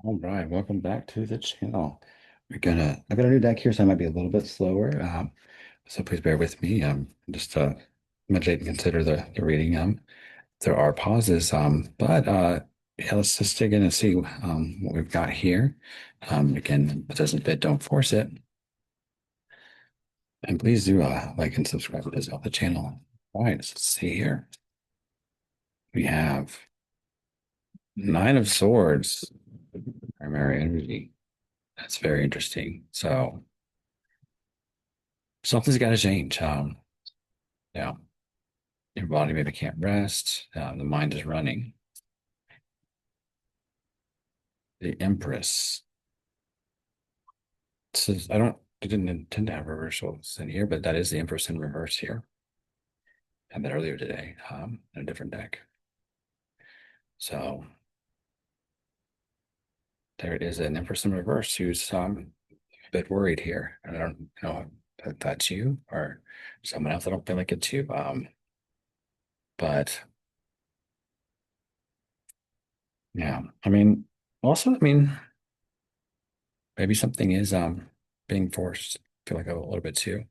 All right, welcome back to the channel. I've got a new deck here, so I might be a little bit slower. So please bear with me. Just meditate and consider the reading. There are pauses, but yeah, let's just dig in and see what we've got here. Again, if it doesn't fit, don't force it. And please do like and subscribe to the channel. All right, let's see here. We have Nine of Swords, primary energy. That's very interesting. So something's got to change. Yeah, your body maybe can't rest. The mind is running. The Empress. Says I didn't intend to have reversals in here, but that is the Empress in reverse here. Had that earlier today, in a different deck. So there it is, an Empress in reverse who's a bit worried here. I don't know if that's you or someone else. I don't feel like it's you. But yeah, I mean, maybe something is being forced. I feel like a little bit too.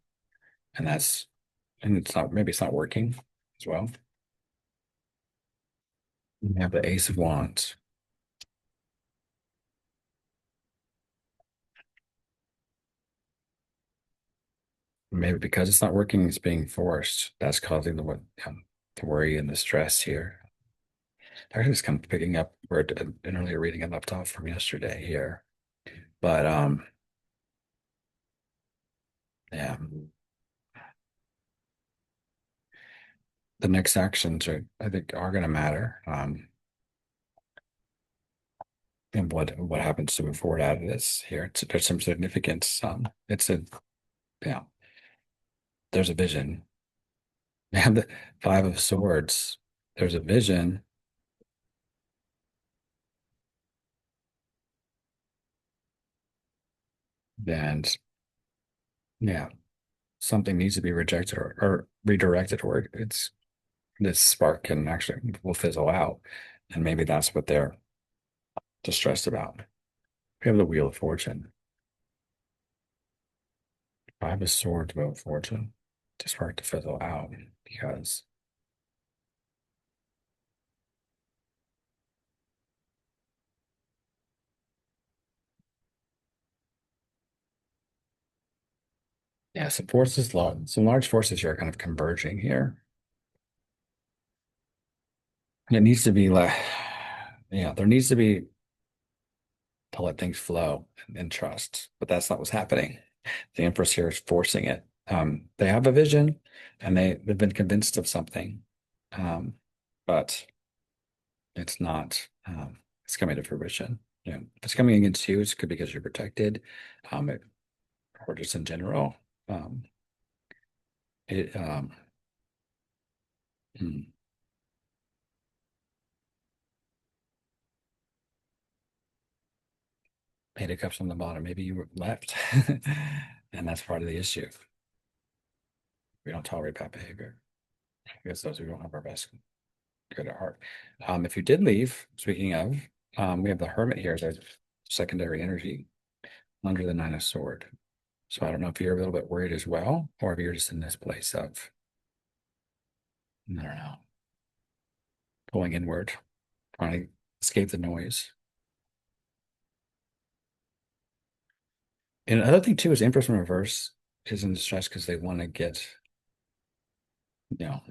And that's and it's not maybe it's not working as well. You have the Ace of Wands. Maybe because it's not working, it's being forced. That's causing the worry and the stress here. Actually, it's kind of picking up where an earlier reading I left off from yesterday here. But yeah, the next actions I think are going to matter. And what happens to move forward out of this here? There's some significance. It's a yeah. There's a vision. We have the Five of Swords. There's a vision, and yeah, something needs to be rejected or redirected, or it's this spark can actually will fizzle out, and maybe that's what they're distressed about. We have the Wheel of Fortune. Five of Swords, Wheel of Fortune. Just for it to fizzle out because yeah, some large forces here are kind of converging here. And it needs to be like yeah, there needs to be to let things flow and trust, but that's not what's happening. The Empress here is forcing it. They have a vision and they've been convinced of something, um, but it's not, it's coming to fruition. You know, if it's coming against you, it could be because you're protected, it, or just in general. Um, it, hmm, Eight of Cups on the bottom. Maybe you were left, and that's part of the issue. We don't tolerate bad behavior. I guess those who don't have our best good at heart. If you did leave, speaking of, we have the Hermit here as our secondary energy under the Nine of Sword. So I don't know if you're a little bit worried as well, or if you're just in this place of, I don't know, going inward, trying to escape the noise. And another thing too is Empress in reverse is in distress because they want to get, you know,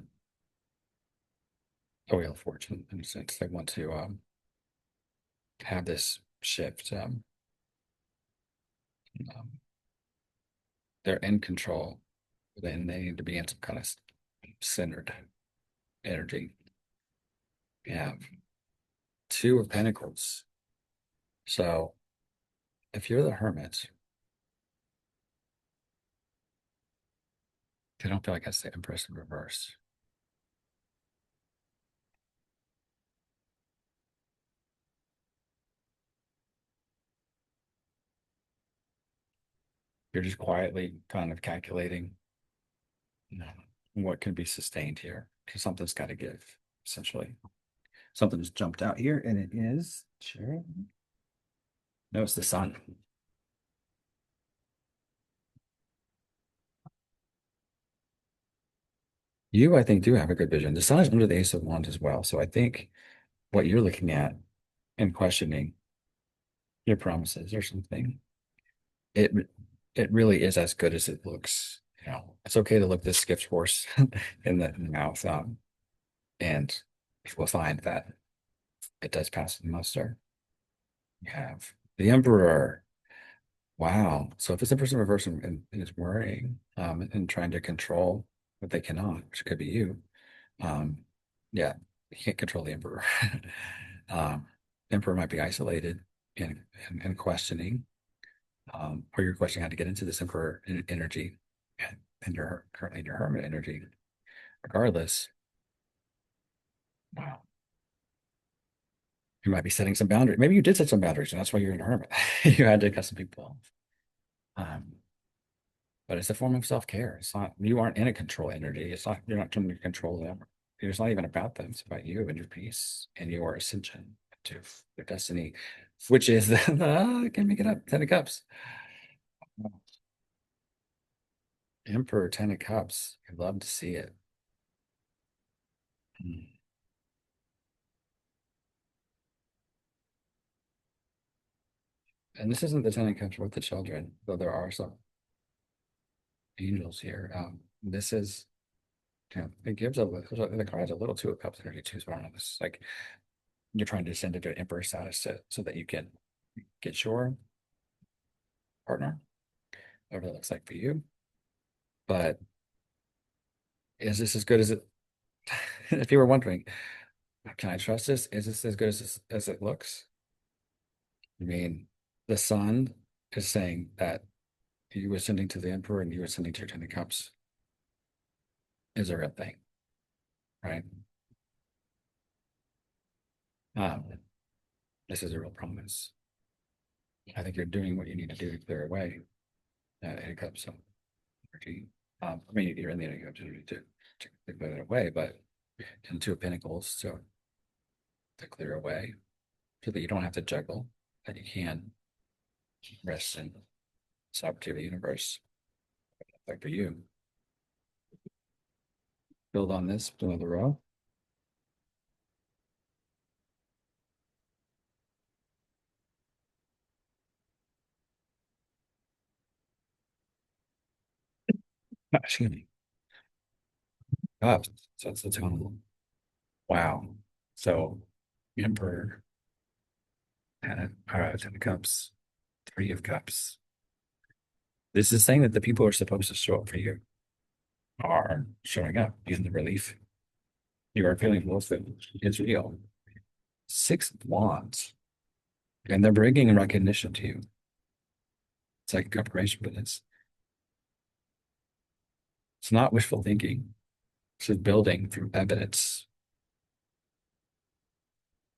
a Wheel of Fortune in a sense. They want to have this shift. Um, they're in control, then they need to be in some kind of centered energy. We have Two of Pentacles. So if you're the Hermit, I don't feel like that's the Empress in reverse. You're just quietly kind of calculating, you know, what can be sustained here because something's got to give, essentially. Something's jumped out here, and it is sure. No, it's the sun. You, I think, do have a good vision. The sun is under the Ace of Wands as well. So I think what you're looking at and questioning your promises or something, it it really is as good as it looks. You know, it's okay to look this Skip's horse in the mouth, and we'll find that it does pass the muster. You have the Emperor. Wow. So if it's a person reverse and is worrying and trying to control what they cannot, which could be you, um, yeah, you can't control the Emperor. um, Emperor might be isolated and questioning, or you're questioning how to get into this Emperor energy, and you're currently in your Hermit energy. Regardless, wow, you might be setting some boundaries. Maybe you did set some boundaries, and that's why you're in a Hermit. You had to cut some people off. Um, but it's a form of self-care. It's not, you aren't in a control energy. It's not, you're not trying to control them. It's not even about them. It's about you and your peace and your ascension to your destiny, which is the, I can't make it up, Ten of Cups. Emperor, Ten of Cups. I'd love to see it. Hmm. And this isn't the Ten of Cups with the children, though there are some angels here. This is, you know, it gives a, the card has a little Two of Cups energy too. So I don't know. This is like you're trying to ascend into an Emperor status so that you can get your partner, whatever that looks like for you. But is this as good as it? If you were wondering, can I trust this? Is this as good as it looks? I mean, the sun is saying that you ascending to the Emperor and you ascending to your Ten of Cups is a real thing, right? Um, this is a real promise. I think you're doing what you need to do to clear away that Eight of Cups energy. I mean, you're in the Eight of Cups energy to clear it away, but in Two of Pentacles, so to clear away so that you don't have to juggle, that you can rest in sovereignty of the universe. Like for you, build on this, do another row. Excuse me. Up. So it's the tone. Wow. So Emperor had Ten of Cups, Three of Cups. This is saying that the people who are supposed to show up for you are showing up in the relief. You are feeling both of it. It's real. Six of Wands. And they're bringing recognition to you. It's like a confirmation, but it's not wishful thinking. It's just building through evidence.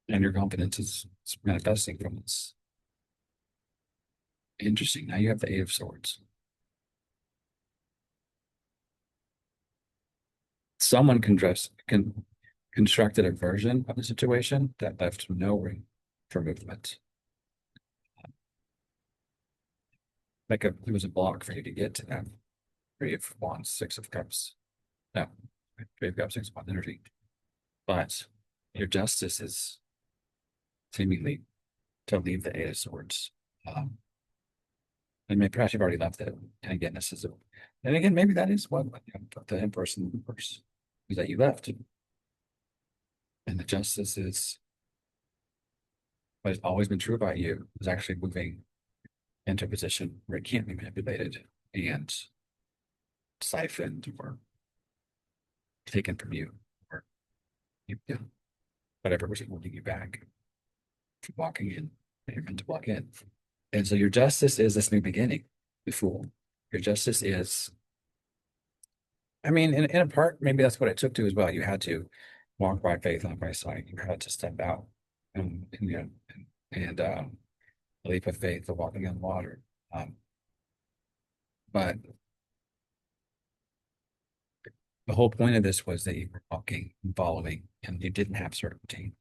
And your confidence is manifesting from this. Interesting. Now you have the Eight of Swords. Someone constructed a version of the situation that left no room for movement. Like it was a block for you to get to that Three of Wands, Six of Cups. No, Three of Cups, Six of Wands energy. But your justice is seemingly to leave the Eight of Swords. And maybe perhaps you've already left it. And again, this is and again, maybe that is what the Empress and the Empress is that you left. And the justice is what has always been true about you is actually moving into a position where it can't be manipulated and siphoned or taken from you or yeah, whatever was holding you back from walking in that you're meant to walk in. And so your justice is this new beginning, the Fool. Your justice is, I mean, in a part, maybe that's what it took to as well. You had to walk by faith, not by sight. You had to step out and you know, and leap of faith, the walking on water. But the whole point of this was that you were walking and following, and you didn't have certainty.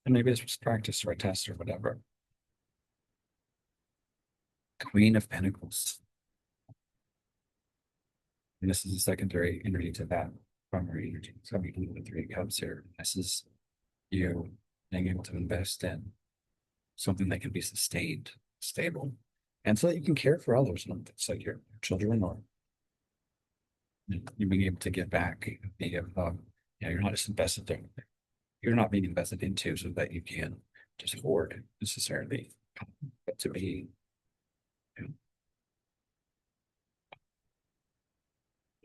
And maybe this was practice or a test or whatever. Queen of Pentacles. And this is a secondary energy to that primary energy. So we can the Three of Cups here. This is you being able to invest in something that can be sustained, stable, and so that you can care for others. And it's like your children or you being able to give back. You're not just invested there. You're not being invested into so that you can just hoard necessarily, but to be, you know,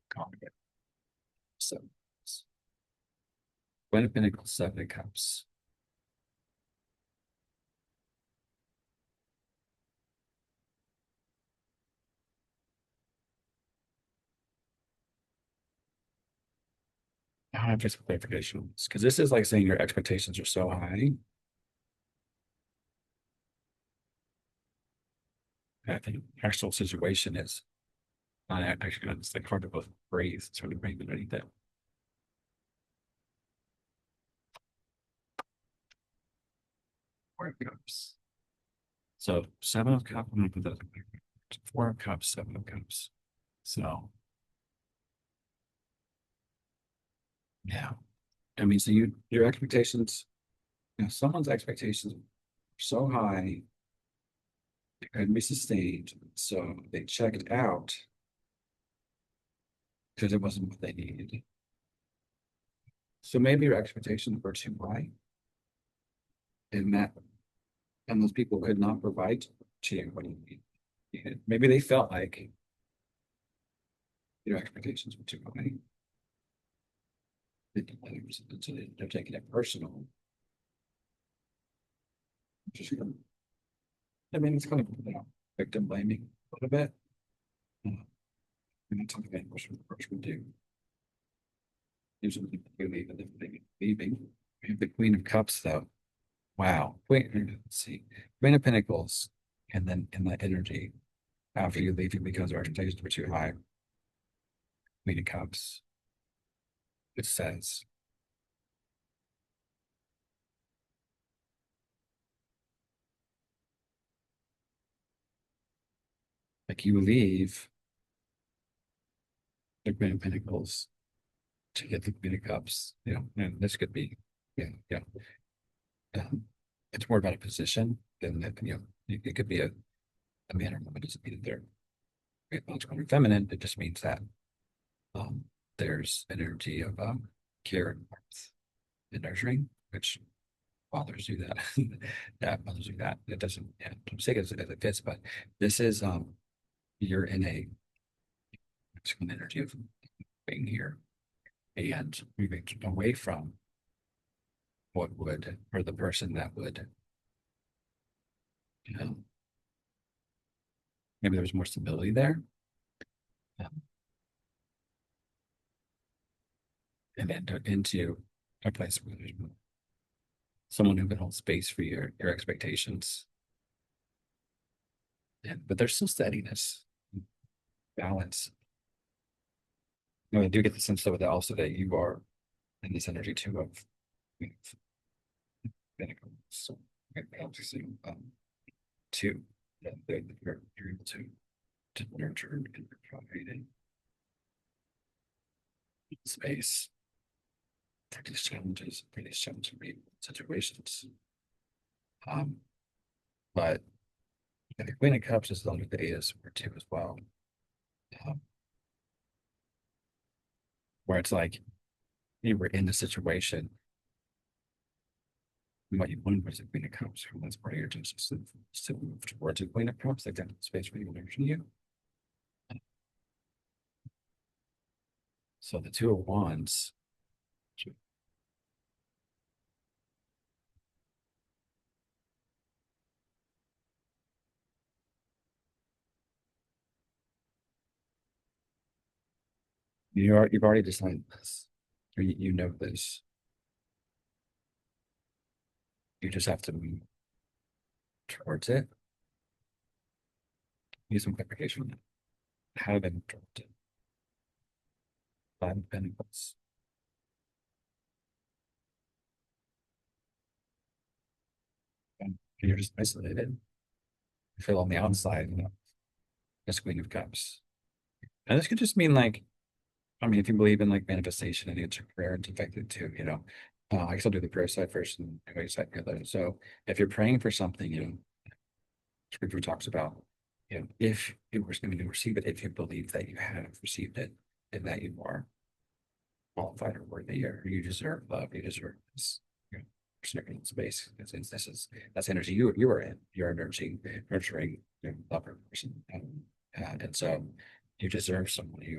confident. So, Queen of Pentacles, Seven of Cups. I have just clarification on this because this is like saying your expectations are so high. I think the actual situation is not actually it's like hard to both breathe, sort of breathe underneath it. Four of Cups. So Seven of Cups, I'm gonna put that Four of Cups, Seven of Cups. So yeah. I mean, so your expectations, someone's expectations are so high, it couldn't be sustained. So they checked out because it wasn't what they needed. So maybe your expectations were too high, and those people could not provide to you what you needed. Maybe they felt like your expectations were too high. So they're taking it personal. Just, I mean, it's kind of victim blaming a little bit. And that's something that most approach would do. Usually you leave and then leaving. We have the Queen of Cups though. Wow. Let's see. Queen of Pentacles. And then in that energy, after you leave because our expectations were too high. Queen of Cups. It says, like you leave the Queen of Pentacles to get the Queen of Cups. And this could be, yeah, yeah. It's more about a position than that, it could be a man or woman doesn't mean that they're masculine or feminine. It just means that there's an energy of care and warmth and nurturing, which fathers do that. That mothers do that. It doesn't, yeah, I'm saying as it fits, but this is you're in a masculine energy of being here and moving away from what would, or the person that would, you know, maybe there's more stability there. And then into a place where there's someone who can hold space for your expectations. But there's still steadiness, balance. I do get the sense though that also that you are in this energy too of Pentacles. So balancing two that you're able to nurture and provide in space for these challenging situations. Um, but the Queen of Cups is under the Eight of Swords too as well. Um, where it's like you were in the situation, and what you wanted was a Queen of Cups. Well, that's part of your justice to move towards a Queen of Cups, like that space where you want to you. So the Two of Wands. You've already decided this, or you know this. You just have to move towards it. Use some clarification. How to move towards it. Five of Pentacles. And you're just isolated. You feel on the outside, This Queen of Cups. And this could just mean like, I mean, if you believe in like manifestation and answer prayer, it's affected too, you know. I guess I'll do the prayer side first and the way side later. So if you're praying for something, you know, scripture talks about, you know, if you were going to receive it, if you believe that you have received it and that you are qualified or worthy or you deserve love, you deserve this, you know, significant space. This is that's energy you are in. You're nurturing, you know, lover person, and so you deserve someone who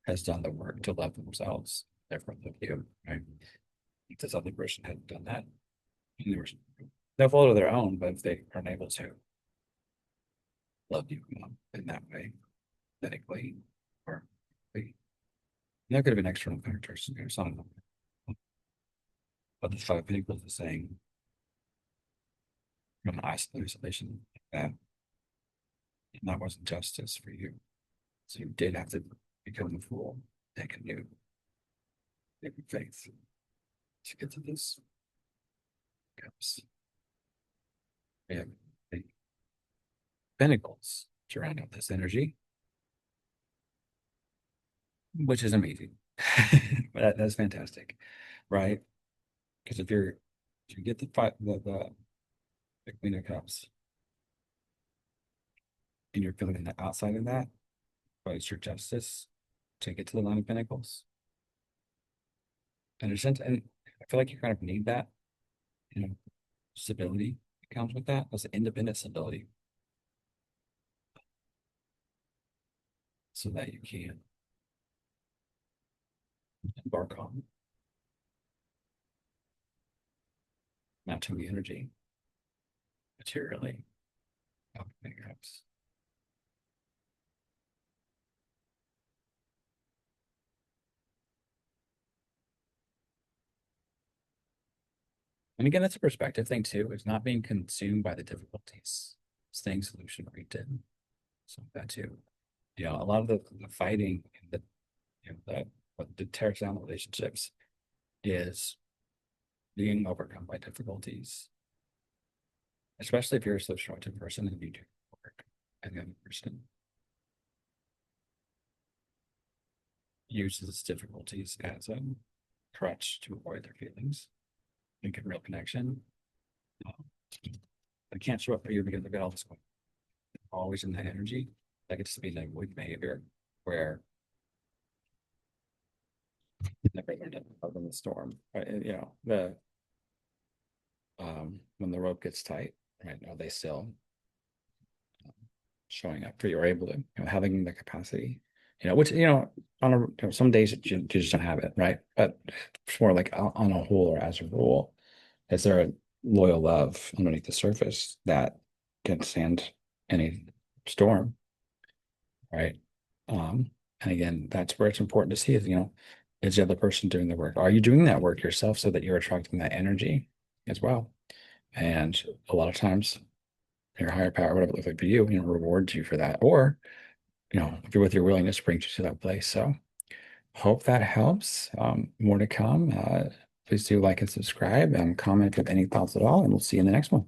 has done the work to love themselves, therefore love you. Right? If this other person hadn't done that, they were no fault of their own, but if they aren't able to love you in that way, authentically, or that could have been external factors. You know, some of them. But the five pentacles is saying from isolation that that wasn't justice for you. So you did have to become the fool, take a new faith to get to this cups. We have the pentacles to round out this energy, which is amazing. But that's fantastic, right? Because if you get the five the Queen of Cups and you're feeling the outside of that, but it's your justice to get to the Nine of Pentacles. And I feel like you kind of need that, you know, stability that comes with that. That's independent stability. So that you can embark on matching the energy materially of the cups. And again, that's a perspective thing too. It's not being consumed by the difficulties, staying solution oriented. So that too. You know, a lot of the fighting and the you know what tears down relationships is being overcome by difficulties, especially if you're a self-destructive person and you do work and the other person uses difficulties as a crutch to avoid their feelings, make a real connection. Um, they can't show up for you because they've got all this going, always in that energy. That gets to be like weak behavior where never learned it other than the storm. Right? You know, the when the rope gets tight, right? Are they still showing up for you or able to, you know, having the capacity, you know, which, you know, on a, you know, some days you just don't have it, right? But it's more like on a whole or as a rule, is there a loyal love underneath the surface that can stand any storm, right? And again, that's where it's important to see is, you know, is the other person doing the work? Are you doing that work yourself so that you're attracting that energy as well? And a lot of times your higher power, whatever it looks like for you, you know, rewards you for that. Or, you know, if you're with your willingness, brings you to that place. So hope that helps. More to come. Please do like and subscribe and comment with any thoughts at all, and we'll see you in the next one.